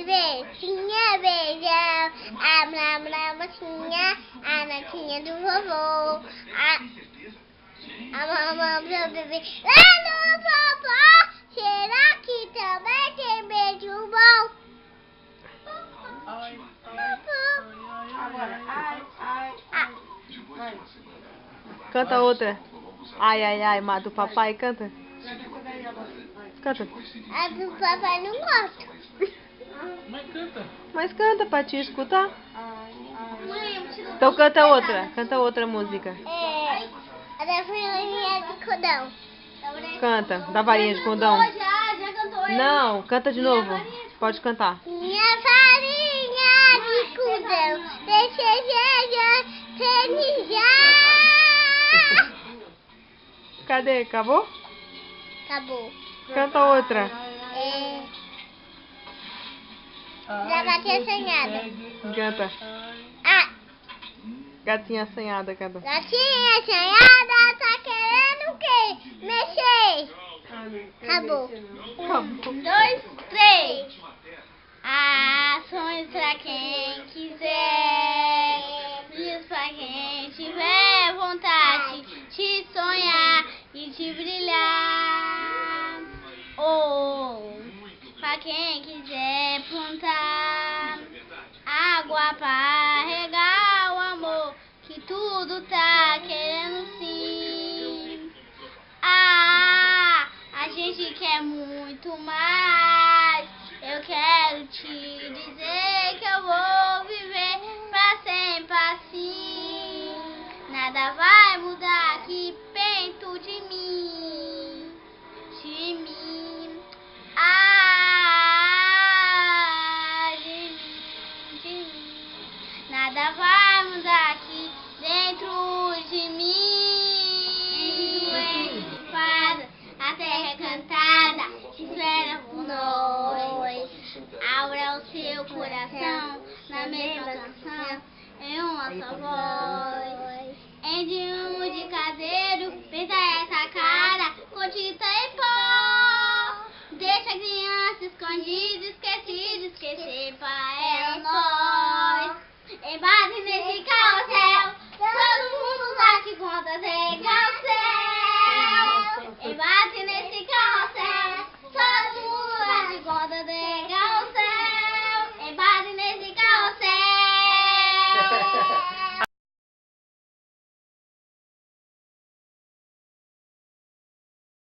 tinha beijão, a mocinha, a netinha do vovô, a mamãe do bebê. Lá no vovó, será que também tem beijo bom? Agora, ai. Canta outra. Ai, ai, ai, mata o papai, canta. Canta. A do papai não gosta. Mas canta pra te escutar. Mãe, Então canta outra música. a da varinha de cordão. Canta, da varinha de condão. Já cantou. Não, canta de novo. Pode cantar. Minha farinha de cordão, deixa já. Cadê? Acabou? Acabou. Canta outra. Da gatinha assanhada. Canta. Ah, Gatinha assanhada, canta. gatinha assanhada tá querendo o quê? Mexer. Acabou. 1, 2, 3. Ações pra quem quiser, diz pra quem tiver vontade de sonhar e de brilhar. Ou pra quem quiser plantar água pra regar o amor que tudo tá querendo sim. A gente quer muito mais. Eu quero te dizer que eu vou viver pra sempre assim. Nada vai mudar aqui perto de mim. De mim. De mim. Nada vai mudar aqui dentro de mim. Fada, a terra é cantada, te espera por nós. Abra o seu coração na mesma canção, em uma só voz.